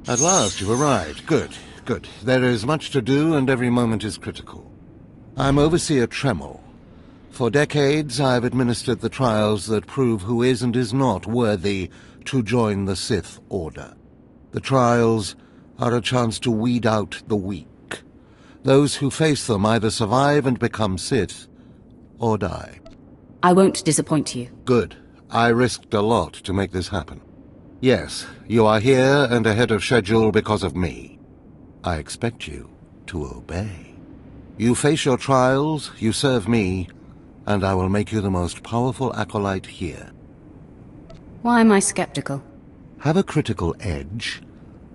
At last you've arrived. Good, good. There is much to do, and every moment is critical. I'm Overseer Tremel. For decades, I've administered the trials that prove who is and is not worthy to join the Sith Order. The trials are a chance to weed out the weak. Those who face them either survive and become Sith, or die. I won't disappoint you. Good. I risked a lot to make this happen. Yes, you are here and ahead of schedule because of me. I expect you to obey. You face your trials, you serve me, and I will make you the most powerful acolyte here. Why am I skeptical? Have a critical edge,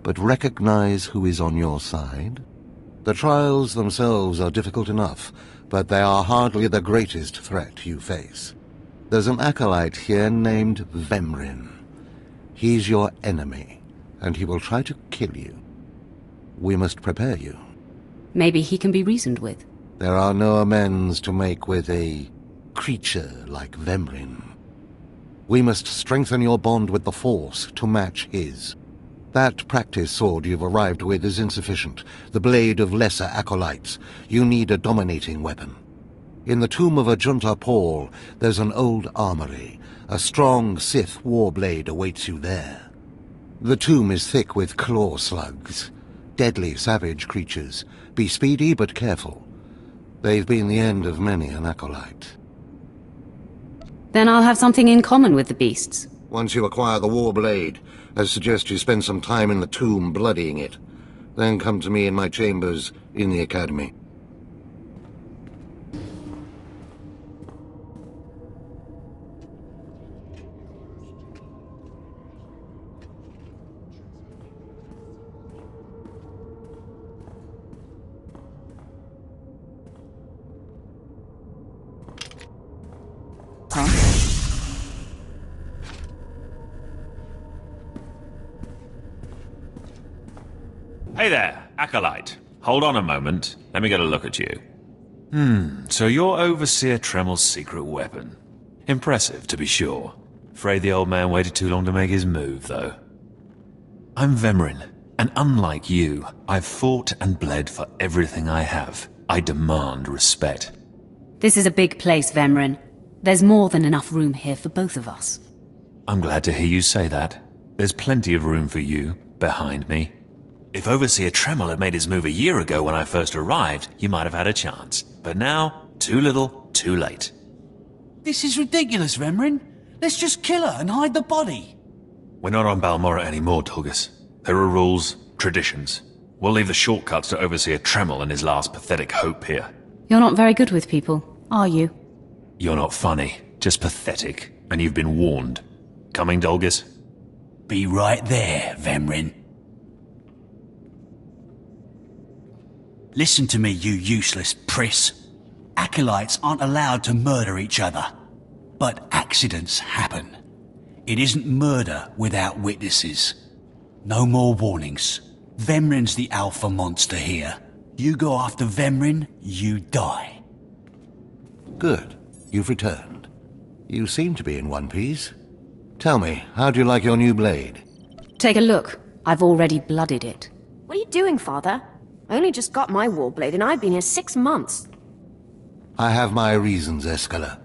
but recognize who is on your side. The trials themselves are difficult enough, but they are hardly the greatest threat you face. There's an acolyte here named Vemrin. He's your enemy, and he will try to kill you. We must prepare you. Maybe he can be reasoned with. There are no amends to make with a creature like Vemrin. We must strengthen your bond with the Force to match his. That practice sword you've arrived with is insufficient. The blade of lesser acolytes. You need a dominating weapon. In the tomb of Ajunta Paul, there's an old armory. A strong Sith warblade awaits you there. The tomb is thick with claw slugs. Deadly savage creatures. Be speedy but careful. They've been the end of many an acolyte. Then I'll have something in common with the beasts. Once you acquire the warblade, I suggest you spend some time in the tomb bloodying it. Then come to me in my chambers in the academy. Hey there, Acolyte. Hold on a moment. Let me get a look at you. So you're Overseer Tremel's secret weapon. Impressive, to be sure. Afraid the old man waited too long to make his move, though. I'm Vemrin, and unlike you, I've fought and bled for everything I have. I demand respect. This is a big place, Vemrin. There's more than enough room here for both of us. I'm glad to hear you say that. There's plenty of room for you, behind me. If Overseer Tremel had made his move a year ago when I first arrived, you might have had a chance. But now, too little, too late. This is ridiculous, Vemrin. Let's just kill her and hide the body. We're not on Balmorra anymore, Tulgus. There are rules, traditions. We'll leave the shortcuts to Overseer Tremel and his last pathetic hope here. You're not very good with people, are you? You're not funny, just pathetic, and you've been warned. Coming, Dulgus? Be right there, Vemrin. Listen to me, you useless priss. Acolytes aren't allowed to murder each other. But accidents happen. It isn't murder without witnesses. No more warnings. Vemrin's the alpha monster here. You go after Vemrin, you die. Good. You've returned. You seem to be in one piece. Tell me, how do you like your new blade? Take a look. I've already blooded it. What are you doing, Father? I only just got my warblade and I've been here 6 months. I have my reasons, Escala.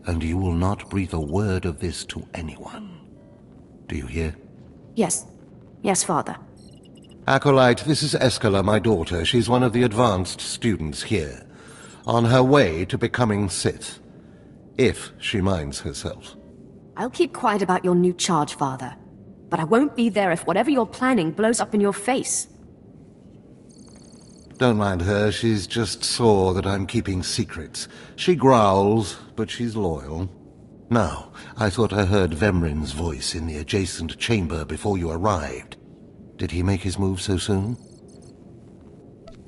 And you will not breathe a word of this to anyone. Do you hear? Yes. Yes, Father. Acolyte, this is Escala, my daughter. She's one of the advanced students here. On her way to becoming Sith. If she minds herself. I'll keep quiet about your new charge, Father. But I won't be there if whatever you're planning blows up in your face. Don't mind her, she's just sore that I'm keeping secrets. She growls, but she's loyal. Now, I thought I heard Vemrin's voice in the adjacent chamber before you arrived. Did he make his move so soon?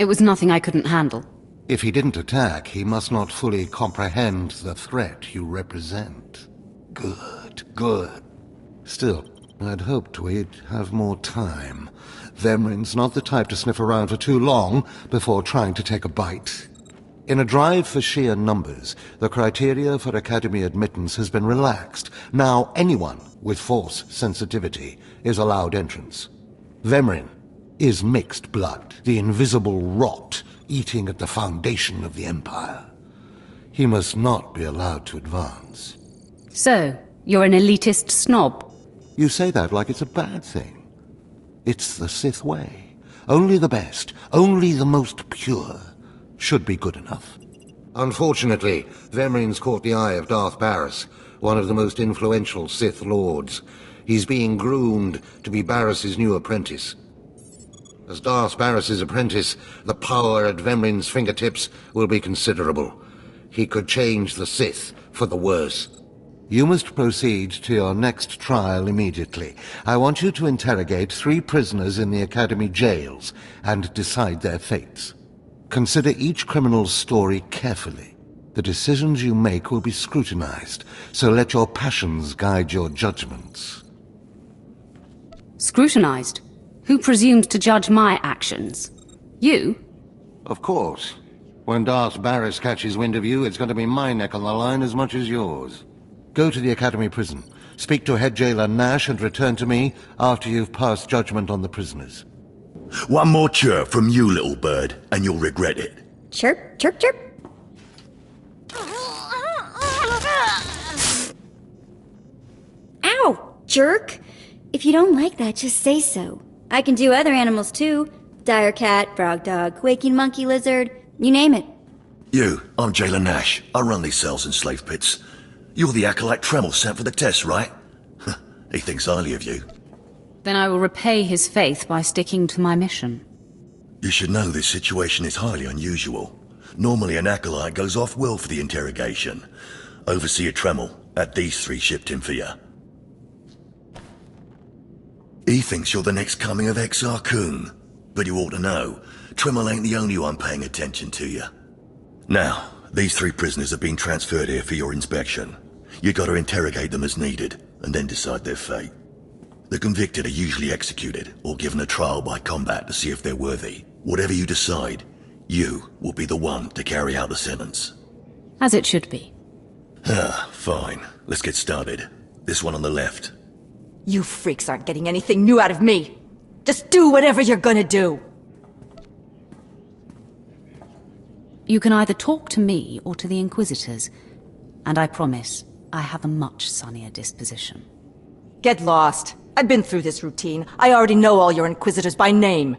It was nothing I couldn't handle. If he didn't attack, he must not fully comprehend the threat you represent. Good, good. Still, I'd hoped we'd have more time. Vemrin's not the type to sniff around for too long before trying to take a bite. In a drive for sheer numbers, the criteria for Academy admittance has been relaxed. Now anyone with Force sensitivity is allowed entrance. Vemrin is mixed blood, the invisible rot eating at the foundation of the Empire. He must not be allowed to advance. So, you're an elitist snob? You say that like it's a bad thing. It's the Sith way. Only the best, only the most pure, should be good enough. Unfortunately, Vemrin's caught the eye of Darth Barris, one of the most influential Sith lords. He's being groomed to be Barris's new apprentice. As Darth Barris's apprentice, the power at Vemrin's fingertips will be considerable. He could change the Sith for the worse. You must proceed to your next trial immediately. I want you to interrogate 3 prisoners in the Academy jails and decide their fates. Consider each criminal's story carefully. The decisions you make will be scrutinized, so let your passions guide your judgments. Scrutinized? Who presumes to judge my actions? You? Of course. When Darth Barris catches wind of you, it's going to be my neck on the line as much as yours. Go to the Academy prison, speak to head jailer Nash, and return to me after you've passed judgment on the prisoners. One more chirp from you, little bird, and you'll regret it. Chirp, chirp, chirp. Ow, jerk! If you don't like that, just say so. I can do other animals too. Dire cat, frog dog, quaking monkey lizard, you name it. You, I'm Jailer Nash. I run these cells and slave pits. You're the acolyte Tremel sent for the test, right? He thinks highly of you. Then I will repay his faith by sticking to my mission. You should know this situation is highly unusual. Normally an acolyte goes off-world for the interrogation. Overseer Tremel had these 3 shipped in for you. He thinks you're the next coming of Exar Kun. But you ought to know, Tremel ain't the only one paying attention to you. Now, these 3 prisoners have been transferred here for your inspection. You gotta interrogate them as needed, and then decide their fate. The convicted are usually executed, or given a trial by combat to see if they're worthy. Whatever you decide, you will be the one to carry out the sentence. As it should be. Fine. Let's get started. This one on the left. You freaks aren't getting anything new out of me. Just do whatever you're gonna do. You can either talk to me or to the Inquisitors, and I promise I have a much sunnier disposition. Get lost. I've been through this routine. I already know all your Inquisitors by name.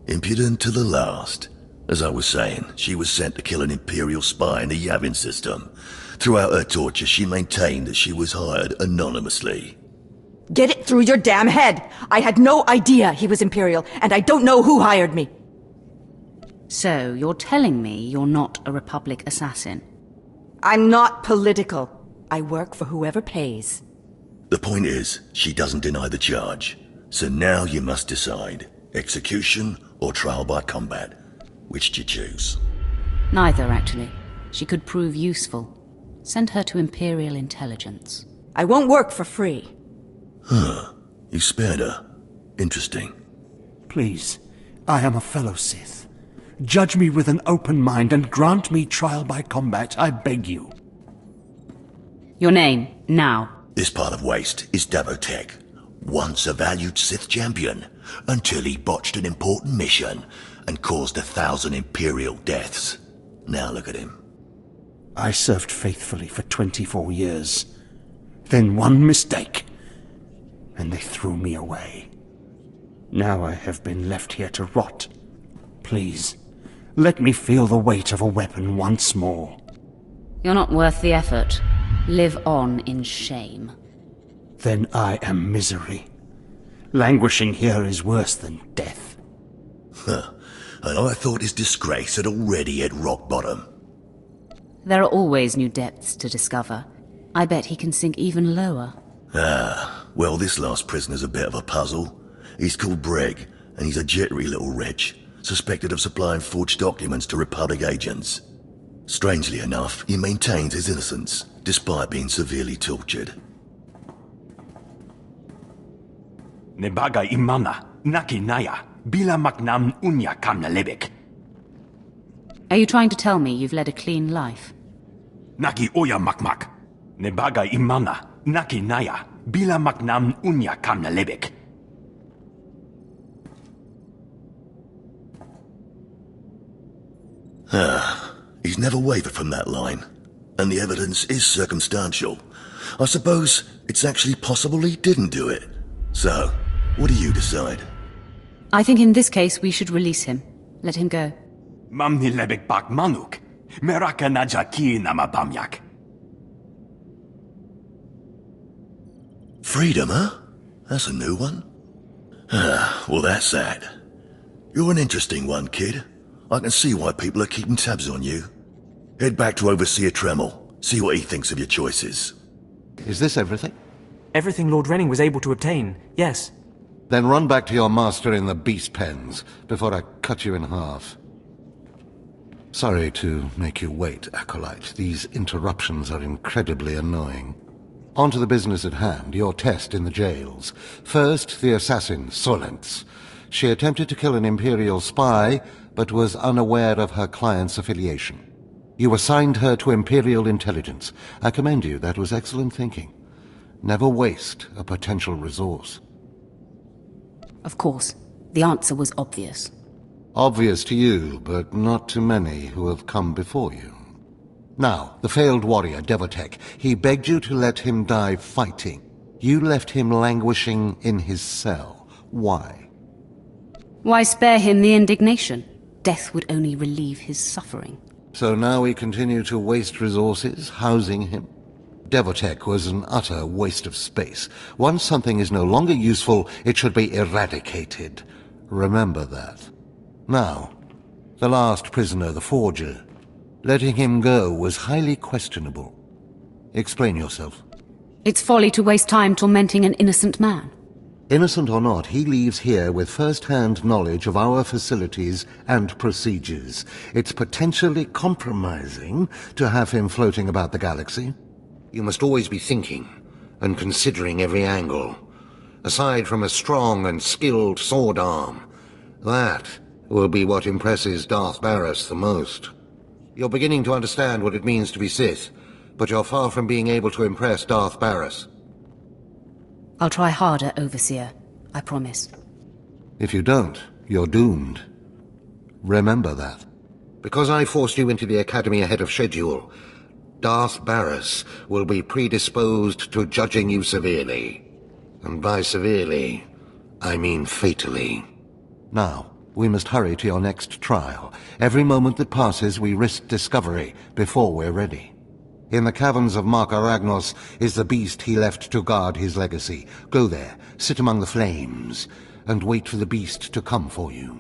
Impudent to the last. As I was saying, she was sent to kill an Imperial spy in the Yavin system. Throughout her torture, she maintained that she was hired anonymously. Get it through your damn head! I had no idea he was Imperial, and I don't know who hired me. So, you're telling me you're not a Republic assassin? I'm not political. I work for whoever pays. The point is, she doesn't deny the charge. So now you must decide. Execution or trial by combat. Which do you choose? Neither, actually. She could prove useful. Send her to Imperial intelligence. I won't work for free. You spared her. Interesting. Please, I am a fellow Sith. Judge me with an open mind and grant me trial by combat, I beg you. Your name, now. This part of Waste is Davotech. Once a valued Sith champion, until he botched an important mission and caused 1,000 Imperial deaths. Now look at him. I served faithfully for 24 years. Then one mistake, and they threw me away. Now I have been left here to rot. Please, let me feel the weight of a weapon once more. You're not worth the effort. Live on in shame. Then I am misery. Languishing here is worse than death. And I thought his disgrace had already hit rock bottom. There are always new depths to discover. I bet he can sink even lower. Well, this last prisoner's a bit of a puzzle. He's called Breg, and he's a jittery little wretch, suspected of supplying forged documents to Republic agents. Strangely enough, he maintains his innocence, despite being severely tortured. Nebaga imana, naki naya, bila maknam unya kamna lebek. Are you trying to tell me you've led a clean life? Naki oya makmak. Nebaga imana, naki naya, bila maknam unya kamna lebek. He's never wavered from that line. And the evidence is circumstantial. I suppose it's actually possible he didn't do it. So, what do you decide? I think in this case we should release him. Let him go. Mamni lebek bak manuk. Meraka najaki nama bamyak. Freedom, huh? That's a new one. Well, that's that. You're an interesting one, kid. I can see why people are keeping tabs on you. Head back to Overseer Tremel. See what he thinks of your choices. Is this everything? Everything Lord Renning was able to obtain, yes. Then run back to your master in the beast pens before I cut you in half. Sorry to make you wait, Acolyte. These interruptions are incredibly annoying. On to the business at hand, your test in the jails. First, the assassin, Solentz. She attempted to kill an Imperial spy, but was unaware of her client's affiliation. You assigned her to Imperial intelligence. I commend you, that was excellent thinking. Never waste a potential resource. Of course. The answer was obvious. Obvious to you, but not to many who have come before you. Now, the failed warrior, Devotek, he begged you to let him die fighting. You left him languishing in his cell. Why? Why spare him the indignation? Death would only relieve his suffering. So now we continue to waste resources, housing him? Devotek was an utter waste of space. Once something is no longer useful, it should be eradicated. Remember that. Now, the last prisoner, the Forger. Letting him go was highly questionable. Explain yourself. It's folly to waste time tormenting an innocent man. Innocent or not, he leaves here with first-hand knowledge of our facilities and procedures. It's potentially compromising to have him floating about the galaxy. You must always be thinking and considering every angle. Aside from a strong and skilled sword arm, that will be what impresses Darth Barris the most. You're beginning to understand what it means to be Sith, but you're far from being able to impress Darth Barris. I'll try harder, Overseer. I promise. If you don't, you're doomed. Remember that. Because I forced you into the Academy ahead of schedule, Darth Barris will be predisposed to judging you severely. And by severely, I mean fatally. Now, we must hurry to your next trial. Every moment that passes, we risk discovery before we're ready. In the caverns of Mark Aragnos is the beast he left to guard his legacy. Go there, sit among the flames, and wait for the beast to come for you.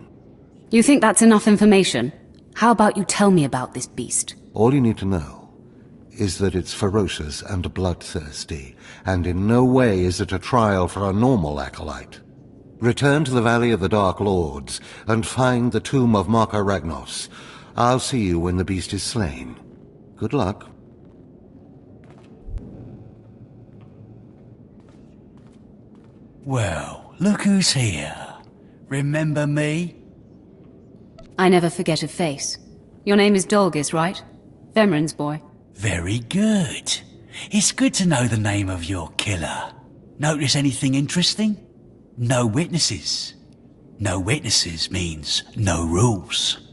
You think that's enough information? How about you tell me about this beast? All you need to know is that it's ferocious and bloodthirsty, and in no way is it a trial for a normal acolyte. Return to the Valley of the Dark Lords, and find the tomb of Mark Aragnos. I'll see you when the beast is slain. Good luck. Well, look who's here. Remember me? I never forget a face. Your name is Dolgis, right? Vemrin's boy. Very good. It's good to know the name of your killer. Notice anything interesting? No witnesses. No witnesses means no rules.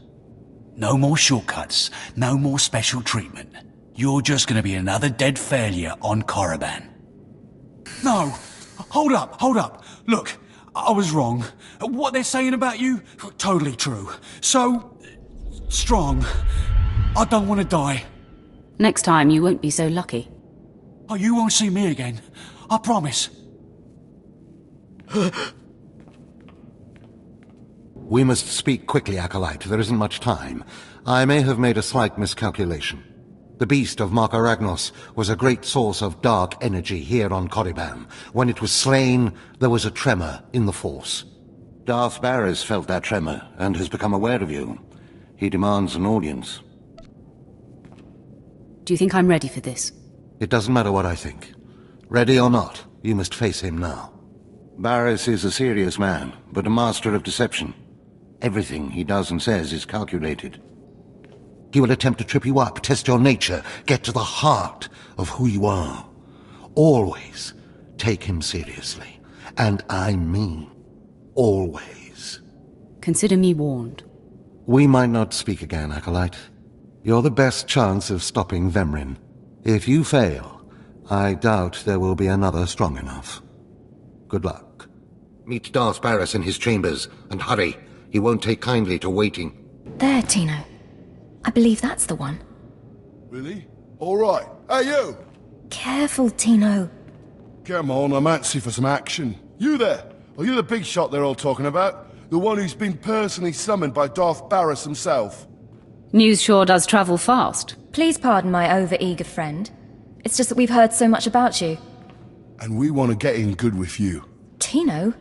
No more shortcuts, no more special treatment. You're just gonna be another dead failure on Korriban. No! Hold up. Look, I was wrong. What they're saying about you, totally true. So, strong. I don't want to die. Next time you won't be so lucky. Oh, you won't see me again. I promise. We must speak quickly, Acolyte. There isn't much time. I may have made a slight miscalculation. The beast of Mark Aragnos was a great source of dark energy here on Korriban. When it was slain, there was a tremor in the Force. Darth Barris felt that tremor and has become aware of you. He demands an audience. Do you think I'm ready for this? It doesn't matter what I think. Ready or not, you must face him now. Barris is a serious man, but a master of deception. Everything he does and says is calculated. He will attempt to trip you up, test your nature, get to the heart of who you are. Always take him seriously. And I mean always. Consider me warned. We might not speak again, Acolyte. You're the best chance of stopping Vemrin. If you fail, I doubt there will be another strong enough. Good luck. Meet Darth Barris in his chambers, and hurry. He won't take kindly to waiting. There, Tino. I believe that's the one. Really? All right. Hey, you! Careful, Tino. Come on, I'm antsy for some action. You there? Are you the big shot they're all talking about? The one who's been personally summoned by Darth Barris himself? News sure does travel fast. Please pardon my over-eager friend. It's just that we've heard so much about you. And we want to get in good with you. Tino?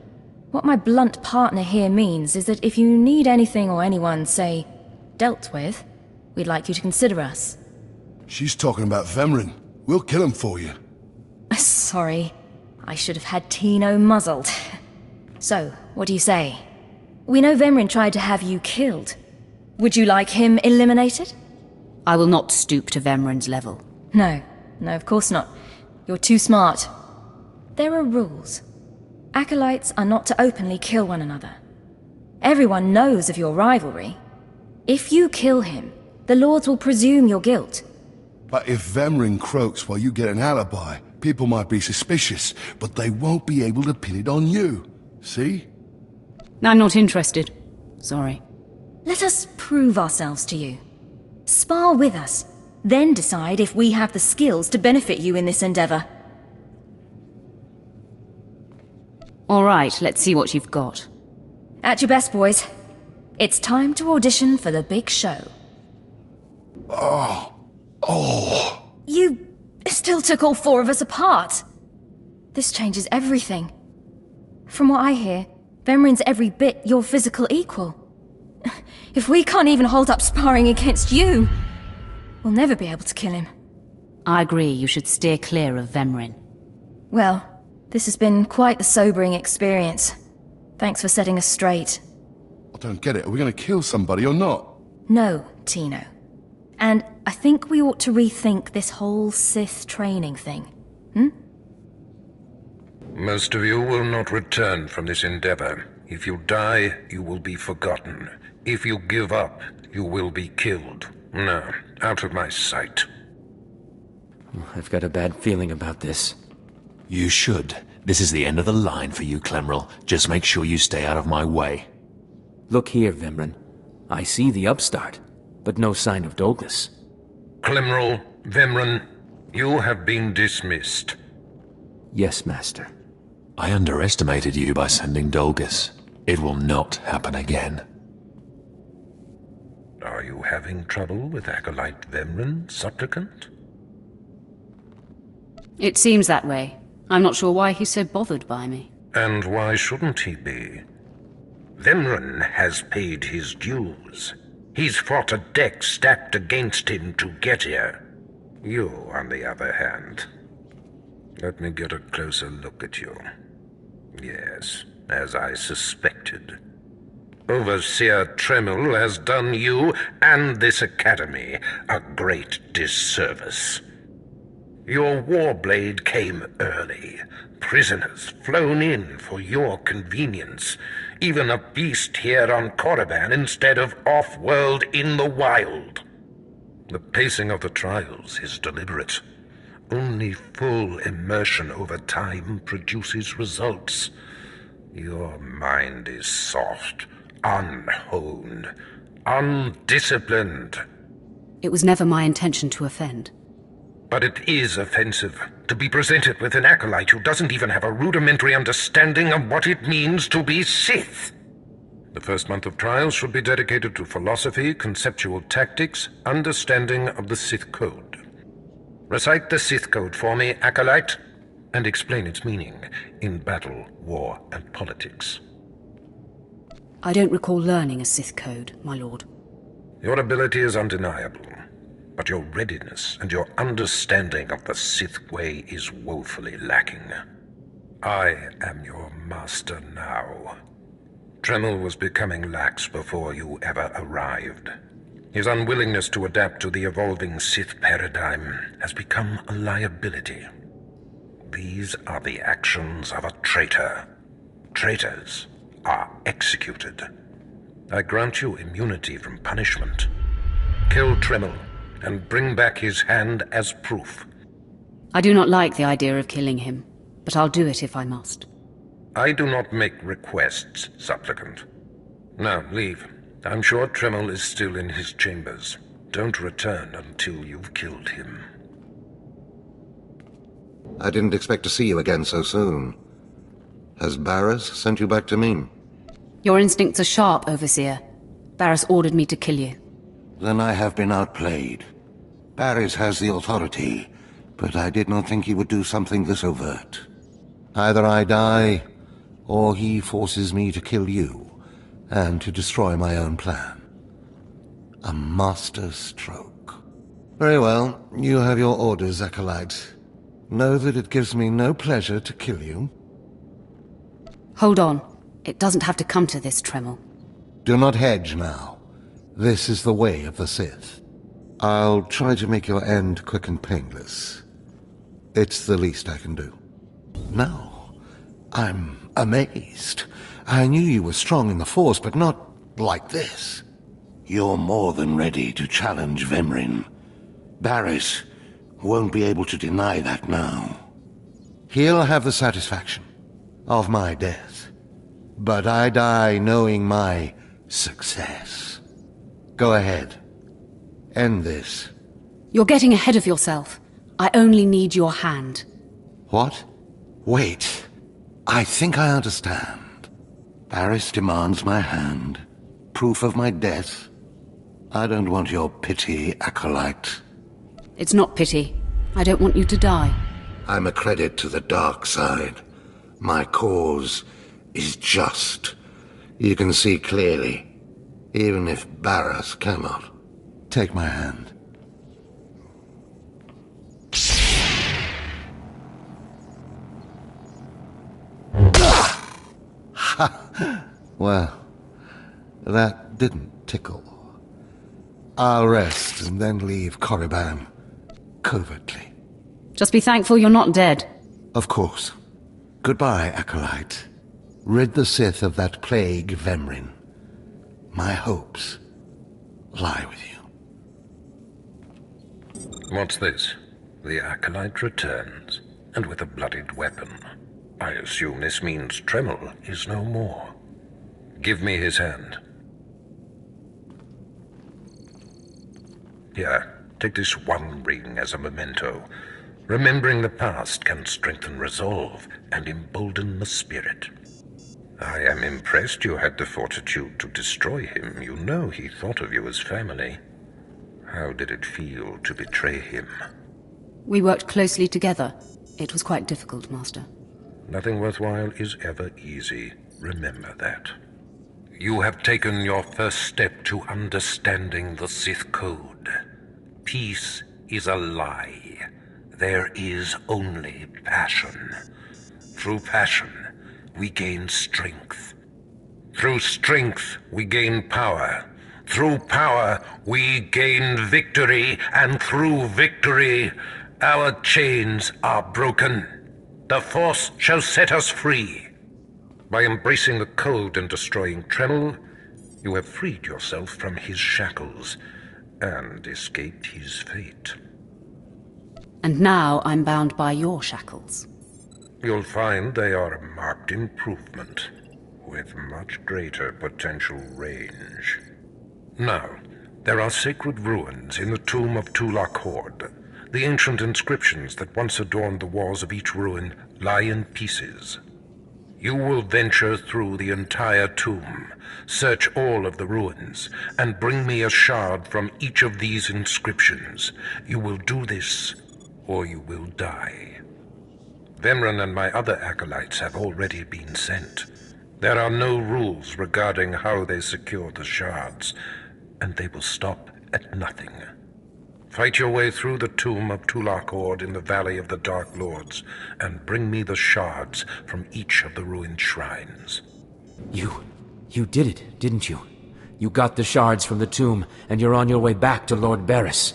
What my blunt partner here means is that if you need anything or anyone, say, dealt with, we'd like you to consider us. She's talking about Vemrin. We'll kill him for you. Sorry. I should have had Tino muzzled. So, what do you say? We know Vemrin tried to have you killed. Would you like him eliminated? I will not stoop to Vemrin's level. No, of course not. You're too smart. There are rules. Acolytes are not to openly kill one another. Everyone knows of your rivalry. If you kill him, the Lords will presume your guilt. But if Vemrin croaks while you get an alibi, people might be suspicious, but they won't be able to pin it on you. See? I'm not interested. Sorry. Let us prove ourselves to you. Spar with us, then decide if we have the skills to benefit you in this endeavor. All right, let's see what you've got. At your best, boys. It's time to audition for the big show. Oh. You still took all 4 of us apart. This changes everything. From what I hear, Vemrin's every bit your physical equal. If we can't even hold up sparring against you, we'll never be able to kill him. I agree, you should steer clear of Vemrin. Well, this has been quite the sobering experience. Thanks for setting us straight. I don't get it. Are we going to kill somebody or not? No, Tino. And I think we ought to rethink this whole Sith training thing. Most of you will not return from this endeavor. If you die, you will be forgotten. If you give up, you will be killed. No, out of my sight. I've got a bad feeling about this. You should. This is the end of the line for you, Clemril. Just make sure you stay out of my way. Look here, Vemrin. I see the upstart, but no sign of Dolgus. Clemril, Vemrin, you have been dismissed. Yes, Master. I underestimated you by sending Dolgus. It will not happen again. Are you having trouble with Acolyte Vemrin, Supplicant? It seems that way. I'm not sure why he's so bothered by me. And why shouldn't he be? Vemrin has paid his dues. He's fought a deck stacked against him to get here. You, on the other hand... Let me get a closer look at you. Yes, as I suspected. Overseer Tremel has done you and this academy a great disservice. Your warblade came early. Prisoners flown in for your convenience. Even a beast here on Korriban instead of off-world in the wild. The pacing of the trials is deliberate. Only full immersion over time produces results. Your mind is soft, unhoned, undisciplined. It was never my intention to offend. But it is offensive to be presented with an acolyte who doesn't even have a rudimentary understanding of what it means to be Sith. The first month of trials should be dedicated to philosophy, conceptual tactics, understanding of the Sith Code. Recite the Sith Code for me, Acolyte, and explain its meaning in battle, war, and politics. I don't recall learning a Sith Code, my lord. Your ability is undeniable, but your readiness and your understanding of the Sith way is woefully lacking. I am your master now. Tremel was becoming lax before you ever arrived. His unwillingness to adapt to the evolving Sith paradigm has become a liability. These are the actions of a traitor. Traitors are executed. I grant you immunity from punishment. Kill Tremel, and bring back his hand as proof. I do not like the idea of killing him, but I'll do it if I must. I do not make requests, supplicant. Now, leave. I'm sure Tremel is still in his chambers. Don't return until you've killed him. I didn't expect to see you again so soon. Has Barras sent you back to me? Your instincts are sharp, Overseer. Barras ordered me to kill you. Then I have been outplayed. Barras has the authority, but I did not think he would do something this overt. Either I die, or he forces me to kill you, and to destroy my own plan. A master stroke. Very well, you have your orders, Acolyte. Know that it gives me no pleasure to kill you. Hold on. It doesn't have to come to this, Tremel. Do not hedge now. This is the way of the Sith. I'll try to make your end quick and painless. It's the least I can do. No, I'm amazed. I knew you were strong in the Force, but not like this. You're more than ready to challenge Vemrin. Barras won't be able to deny that now. He'll have the satisfaction of my death. But I die knowing my success. Go ahead. End this. You're getting ahead of yourself. I only need your hand. What? Wait. I think I understand. Barras demands my hand. Proof of my death. I don't want your pity, Acolyte. It's not pity. I don't want you to die. I'm a credit to the dark side. My cause is just. You can see clearly, even if Barras cannot. Take my hand. Well, that didn't tickle. I'll rest and then leave Korriban covertly. Just be thankful you're not dead. Of course. Goodbye, Acolyte. Rid the Sith of that plague, Vemrin. My hopes lie with you. What's this? The Acolyte returns, and with a bloodied weapon. I assume this means Tremel is no more. Give me his hand. Here, take this one ring as a memento. Remembering the past can strengthen resolve and embolden the spirit. I am impressed you had the fortitude to destroy him. You know he thought of you as family. How did it feel to betray him? We worked closely together. It was quite difficult, Master. Nothing worthwhile is ever easy. Remember that. You have taken your first step to understanding the Sith Code. Peace is a lie. There is only passion. Through passion, we gain strength. Through strength, we gain power. Through power, we gain victory. And through victory, our chains are broken. The Force shall set us free. By embracing the code and destroying Tremel, you have freed yourself from his shackles and escaped his fate. And now I'm bound by your shackles. You'll find they are a marked improvement, with much greater potential range. Now, there are sacred ruins in the tomb of Tulak Horde. The ancient inscriptions that once adorned the walls of each ruin lie in pieces. You will venture through the entire tomb, search all of the ruins, and bring me a shard from each of these inscriptions. You will do this, or you will die. Vemrin and my other acolytes have already been sent. There are no rules regarding how they secure the shards, and they will stop at nothing. Fight your way through the tomb of Tulak Horde in the Valley of the Dark Lords, and bring me the shards from each of the ruined shrines. You did it, didn't you? You got the shards from the tomb, and you're on your way back to Lord Barras.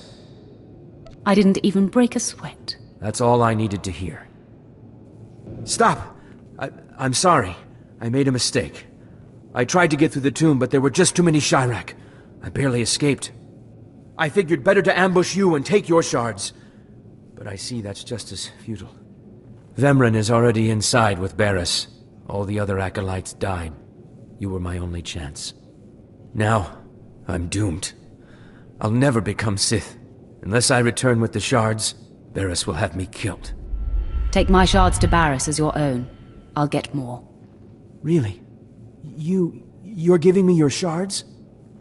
I didn't even break a sweat. That's all I needed to hear. Stop! I'm sorry. I made a mistake. I tried to get through the tomb, but there were just too many Chirac. I barely escaped. I figured better to ambush you and take your shards. But I see that's just as futile. Vemryn is already inside with Barris. All the other acolytes died. You were my only chance. Now, I'm doomed. I'll never become Sith. Unless I return with the shards, Barris will have me killed. Take my shards to Barris as your own. I'll get more. Really? You're giving me your shards?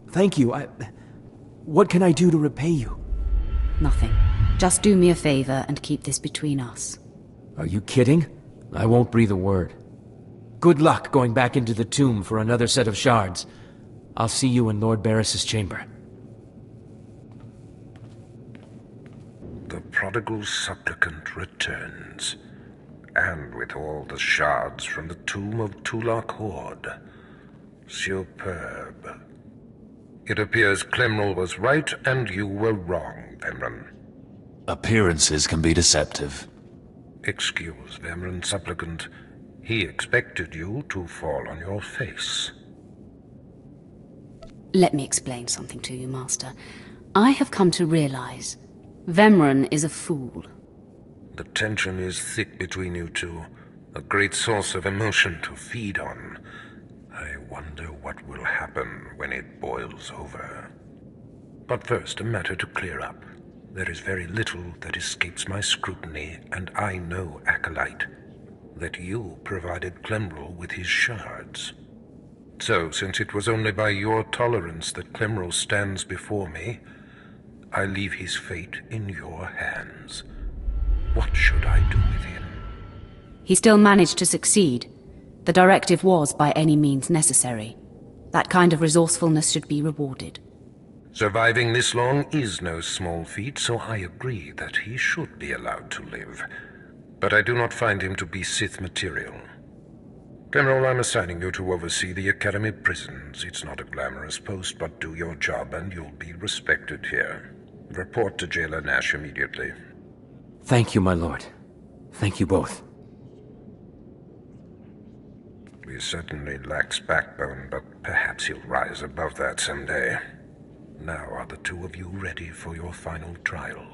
Thank you. What can I do to repay you? Nothing. Just do me a favor and keep this between us. Are you kidding? I won't breathe a word. Good luck going back into the tomb for another set of shards. I'll see you in Lord Barris's chamber. The prodigal supplicant returns, and with all the shards from the tomb of Tulak Horde. Superb. It appears Clemrel was right and you were wrong, Vemryn. Appearances can be deceptive. Excuse Vemryn, supplicant. He expected you to fall on your face. Let me explain something to you, Master. I have come to realize Vemryn is a fool. The tension is thick between you two, a great source of emotion to feed on. I wonder what will happen when it boils over. But first, a matter to clear up. There is very little that escapes my scrutiny, and I know, Acolyte, that you provided Clemrel with his shards. So, since it was only by your tolerance that Clemrel stands before me, I leave his fate in your hands. What should I do with him? He still managed to succeed. The directive was by any means necessary. That kind of resourcefulness should be rewarded. Surviving this long is no small feat, so I agree that he should be allowed to live. But I do not find him to be Sith material. Clemrel, I'm assigning you to oversee the Academy prisons. It's not a glamorous post, but do your job and you'll be respected here. Report to Jailer Nash immediately. Thank you, my lord. Thank you both. He certainly lacks backbone, but perhaps he'll rise above that someday. Now are the two of you ready for your final trial?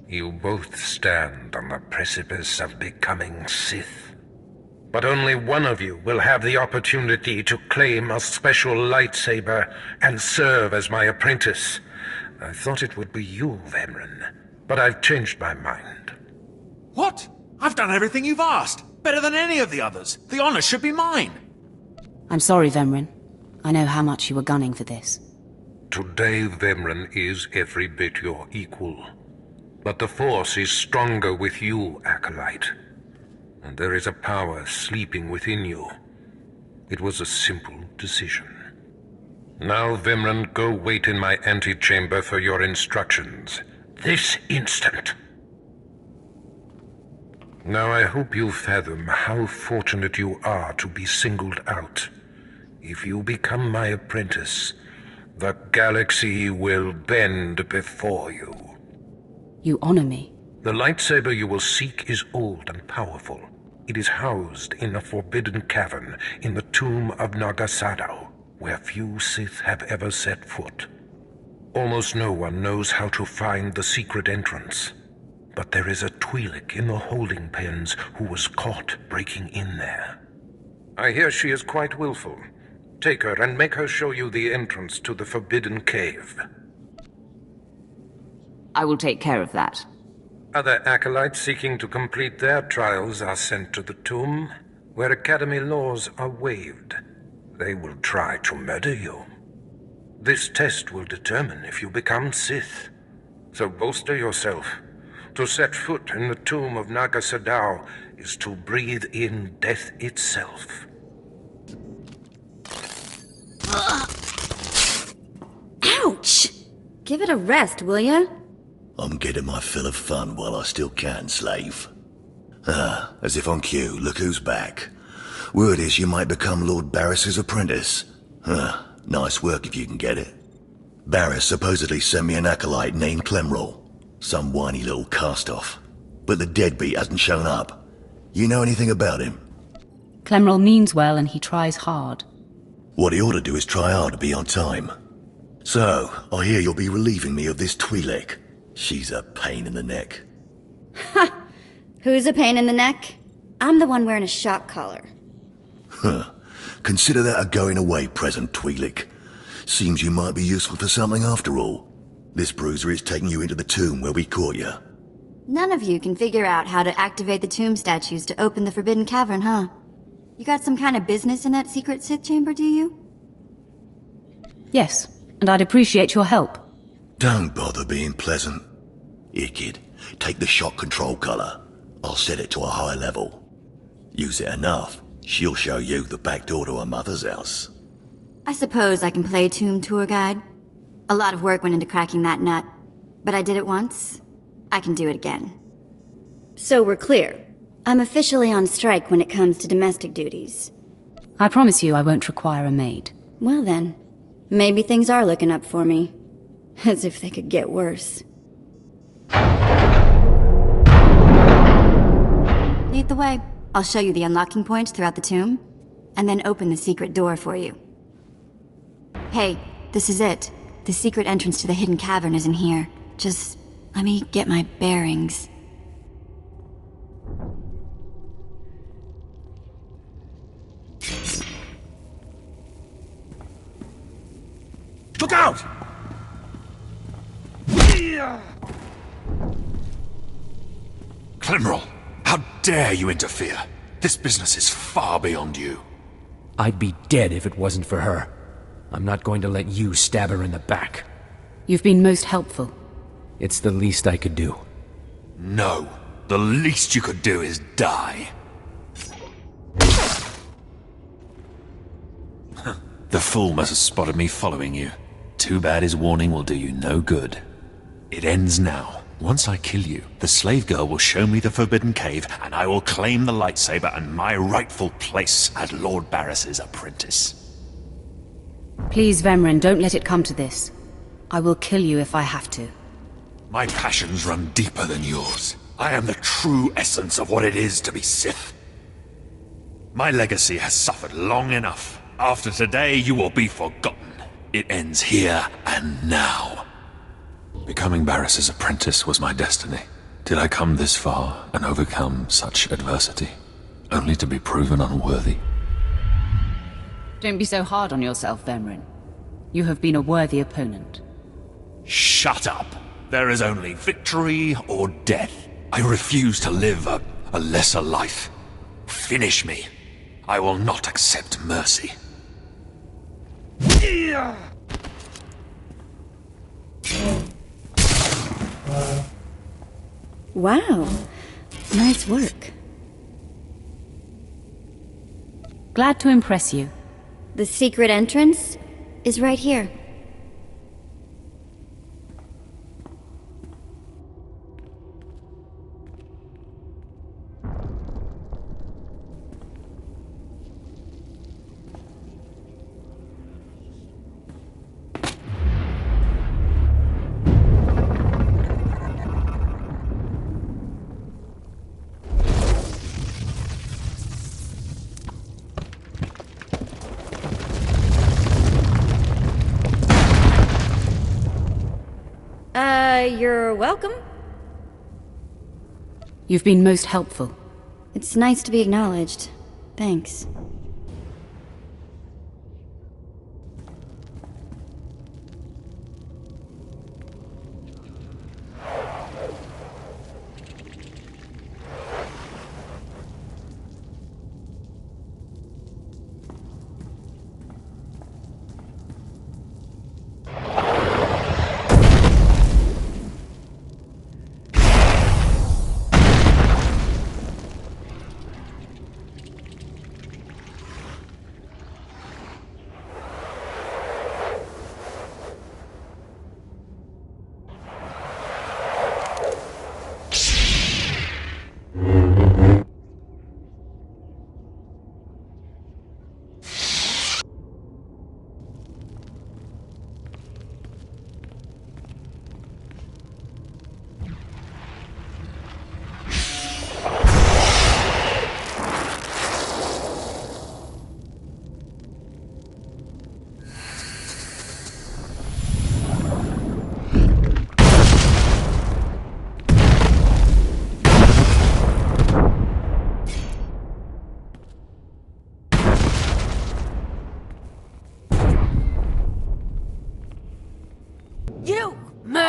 You both stand on the precipice of becoming Sith. But only one of you will have the opportunity to claim a special lightsaber and serve as my apprentice. I thought it would be you, Vemryn, but I've changed my mind. What? I've done everything you've asked. Better than any of the others. The honor should be mine. I'm sorry, Vemryn. I know how much you were gunning for this. Today, Vemryn is every bit your equal. But the Force is stronger with you, Acolyte. And there is a power sleeping within you. It was a simple decision. Now, Vemryn, go wait in my antechamber for your instructions. This instant. Now I hope you fathom how fortunate you are to be singled out. If you become my apprentice, the galaxy will bend before you. You honor me. The lightsaber you will seek is old and powerful. It is housed in a forbidden cavern in the tomb of Nagasadao, where few Sith have ever set foot. Almost no one knows how to find the secret entrance. But there is a Twi'lek in the holding pens who was caught breaking in there. I hear she is quite willful. Take her and make her show you the entrance to the forbidden cave. I will take care of that. Other acolytes seeking to complete their trials are sent to the tomb, where Academy laws are waived. They will try to murder you. This test will determine if you become Sith. So bolster yourself. To set foot in the tomb of Nagasadao is to breathe in death itself. Ouch! Give it a rest, will ya? I'm getting my fill of fun while I still can, slave. As if on cue, look who's back. Word is you might become Lord Barris's apprentice. Nice work if you can get it. Barris supposedly sent me an acolyte named Clemrel. Some whiny little cast-off. But the deadbeat hasn't shown up. You know anything about him? Clemrel means well and he tries hard. What he ought to do is try hard to be on time. So, I hear you'll be relieving me of this Twi'lek. She's a pain in the neck. Ha! Who's a pain in the neck? I'm the one wearing a shock collar. Huh. Consider that a going-away present, Twi'lek. Seems you might be useful for something after all. This bruiser is taking you into the tomb where we caught you. None of you can figure out how to activate the tomb statues to open the Forbidden Cavern, huh? You got some kind of business in that secret Sith chamber, do you? Yes, and I'd appreciate your help. Don't bother being pleasant. Here, kid, take the shock control collar. I'll set it to a high level. Use it enough, she'll show you the back door to her mother's house. I suppose I can play tomb tour guide. A lot of work went into cracking that nut, but I did it once. I can do it again. So we're clear. I'm officially on strike when it comes to domestic duties. I promise you I won't require a maid. Well then, maybe things are looking up for me. As if they could get worse. Lead the way. I'll show you the unlocking points throughout the tomb, and then open the secret door for you. Hey, this is it. The secret entrance to the hidden cavern is in here. Just let me get my bearings. Look out! Clemrol, how dare you interfere? This business is far beyond you. I'd be dead if it wasn't for her. I'm not going to let you stab her in the back. You've been most helpful. It's the least I could do. No, the least you could do is die. The fool must have spotted me following you. Too bad his warning will do you no good. It ends now. Once I kill you, the slave girl will show me the Forbidden Cave, and I will claim the lightsaber and my rightful place as Lord Barris's apprentice. Please, Vemrin, don't let it come to this. I will kill you if I have to. My passions run deeper than yours. I am the true essence of what it is to be Sith. My legacy has suffered long enough. After today, you will be forgotten. It ends here and now. Becoming Barris's apprentice was my destiny. Did I come this far and overcome such adversity, only to be proven unworthy? Don't be so hard on yourself, Vemrin. You have been a worthy opponent. Shut up! There is only victory or death. I refuse to live a lesser life. Finish me. I will not accept mercy. Wow. Nice work. Glad to impress you. The secret entrance is right here. You're welcome. You've been most helpful. It's nice to be acknowledged. Thanks.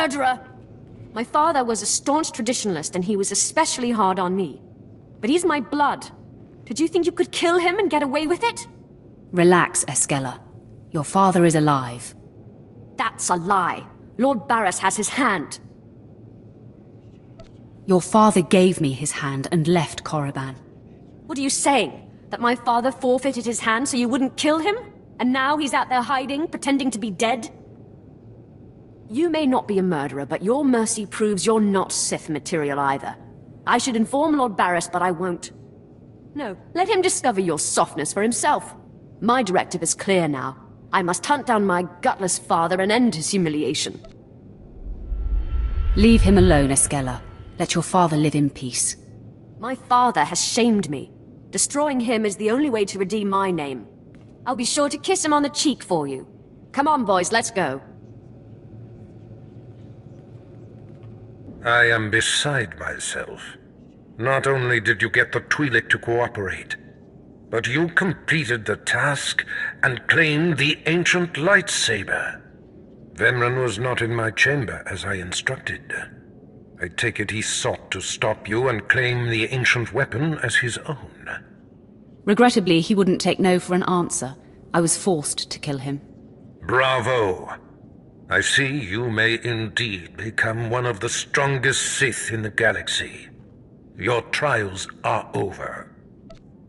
murderer! My father was a staunch traditionalist, and he was especially hard on me. But he's my blood. Did you think you could kill him and get away with it? Relax, Escella. Your father is alive. That's a lie. Lord Barris has his hand. Your father gave me his hand and left Korriban. What are you saying? That my father forfeited his hand so you wouldn't kill him? And now he's out there hiding, pretending to be dead? You may not be a murderer, but your mercy proves you're not Sith material either. I should inform Lord Barris, but I won't. No, let him discover your softness for himself. My directive is clear now. I must hunt down my gutless father and end his humiliation. Leave him alone, Escella. Let your father live in peace. My father has shamed me. Destroying him is the only way to redeem my name. I'll be sure to kiss him on the cheek for you. Come on, boys, let's go. I am beside myself. Not only did you get the Twi'lek to cooperate, but you completed the task and claimed the ancient lightsaber. Vemren was not in my chamber as I instructed. I take it he sought to stop you and claim the ancient weapon as his own. Regrettably, he wouldn't take no for an answer. I was forced to kill him. Bravo! I see you may indeed become one of the strongest Sith in the galaxy. Your trials are over.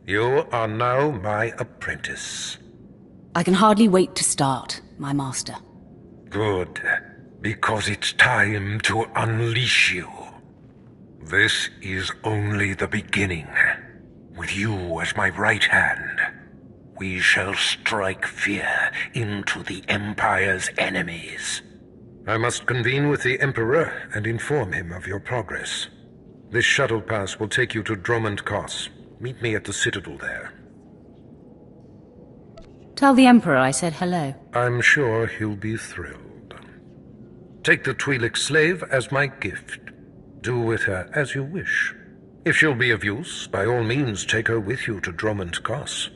You are now my apprentice. I can hardly wait to start, my master. Good, because it's time to unleash you. This is only the beginning. With you as my right hand, we shall strike fear into the Empire's enemies. I must convene with the Emperor and inform him of your progress. This shuttle pass will take you to Dromund Kos. Meet me at the Citadel there. Tell the Emperor I said hello. I'm sure he'll be thrilled. Take the Twi'lek slave as my gift. Do with her as you wish. If she'll be of use, by all means take her with you to Dromund Kos.